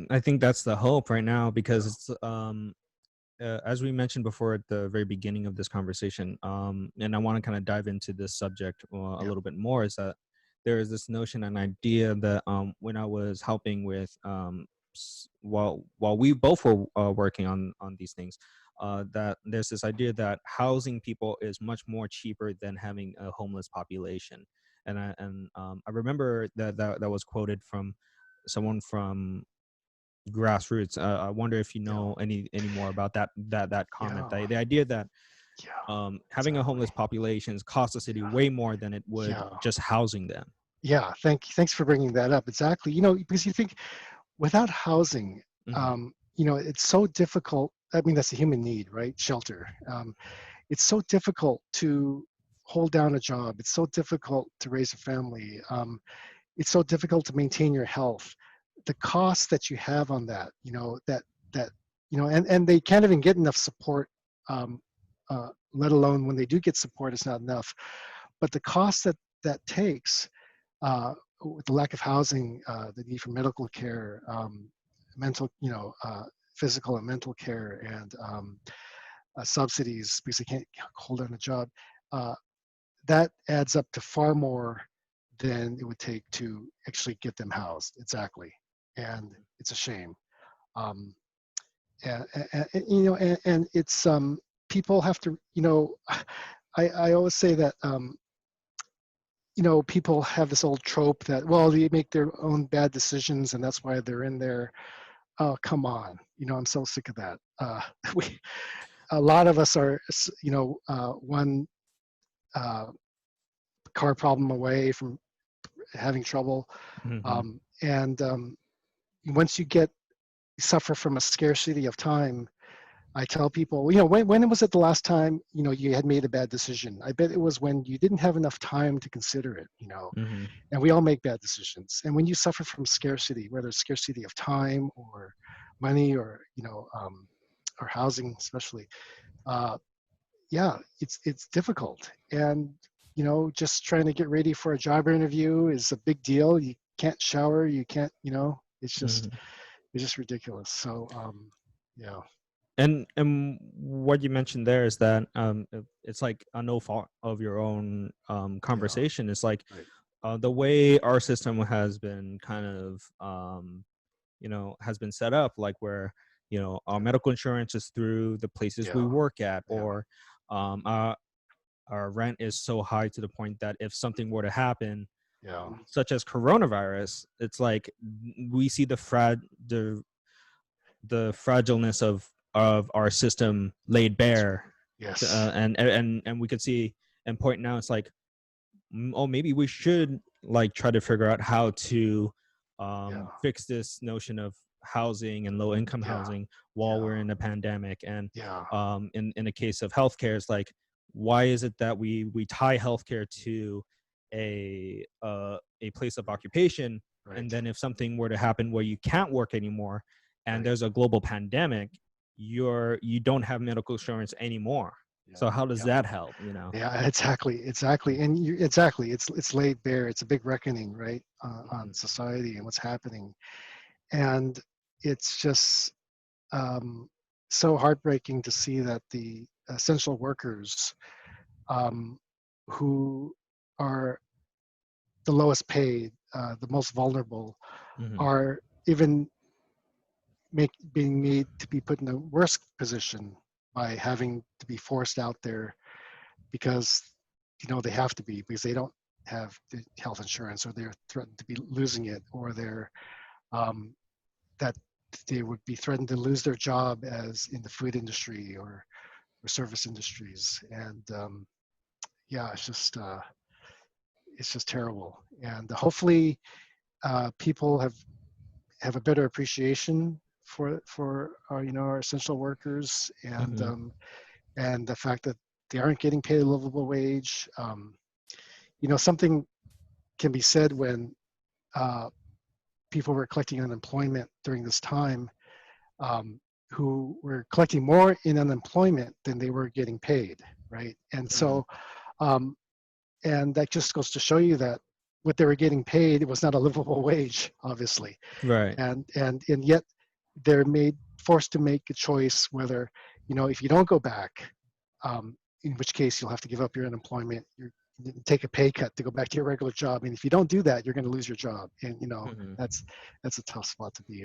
I think that's the hope right now because it's as we mentioned before at the very beginning of this conversation, and I want to kind of dive into this subject a Yeah, little bit more, is that there is this notion and idea that when I was helping with while we both were working on these things, that there's this idea that housing people is much more cheaper than having a homeless population, and I remember that was quoted from someone from Grassroots. I wonder if you yeah, know any more about that comment. yeah, The idea that yeah, having a exactly. homeless population costs the city Yeah, way more than it would yeah, just housing them. yeah. Thanks for bringing that up. Exactly. Because you think without housing, Hmm. it's so difficult. I mean, that's a human need, right? Shelter. It's so difficult to hold down a job. It's so difficult to raise a family. It's so difficult to maintain your health. The costs that you have on that, that and they can't even get enough support. Let alone when they do get support, it's not enough. But the cost that takes, with the lack of housing, the need for medical care, mental, physical and mental care, and subsidies because they can't hold down a job. Uh, that adds up to far more than it would take to actually get them housed. Exactly, and it's a shame. Um, and it's people have to, I always say that people have this old trope that, well, they make their own bad decisions and that's why they're in there. Oh, come on, I'm so sick of that. We A lot of us are, one uh, car problem away from having trouble. Hmm. And once you suffer from a scarcity of time, I tell people, when was it the last time, you had made a bad decision? I bet it was when you didn't have enough time to consider it. Hmm. And we all make bad decisions. And when you suffer from scarcity, whether it's scarcity of time or money or housing, especially, uh, yeah, it's difficult. And just trying to get ready for a job interview is a big deal. You can't shower, you can't, it's just Hmm. it's just ridiculous. So yeah, And what you mentioned there is that it's like a no fault of your own yeah, conversation. It's like right, the way our system has been kind of has been set up, like where our medical insurance is through the places we yeah, work at, yeah, or um, our, our rent is so high to the point that if something were to happen, yeah, such as coronavirus, it's like we see the fragileness of our system laid that's bare, yes, and we could see and point now it's like, oh, maybe we should like try to figure out how to yeah, fix this notion of housing and low income yeah, housing while yeah, we're in a pandemic. And yeah, in the case of healthcare, it's like, why is it that we tie healthcare to a place of occupation, and right, then if something were to happen where you can't work anymore and right, there's a global pandemic, you don't have medical insurance anymore. yeah, So how does yeah. that help? Yeah, exactly, and exactly. It's laid bare. It's a big reckoning, right, on Mhm. society and what's happening, and it's just um, so heartbreaking to see that the essential workers, um, who are the lowest paid, the most vulnerable, Mhm. are even being made to be put in a worse position by having to be forced out there because they have to be because they don't have the health insurance or they're threatened to be losing it or they're um, that they would be threatened to lose their job as in the food industry or service industries and yeah it's just terrible and hopefully people have a better appreciation for our our essential workers Mhm. and the fact that they aren't getting paid a livable wage. Something can be said when uh, people were collecting unemployment during this time, um, who were collecting more in unemployment than they were getting paid, right? And Mhm. so, um, and that just goes to show you that. what they were getting paid, it was not a livable wage, obviously. Right. And yet they're forced to make a choice whether, if you don't go back, in which case you'll have to give up your unemployment, take a pay cut to go back to your regular job. And if you don't do that, you're going to lose your job. And Mhm. that's a tough spot to be in.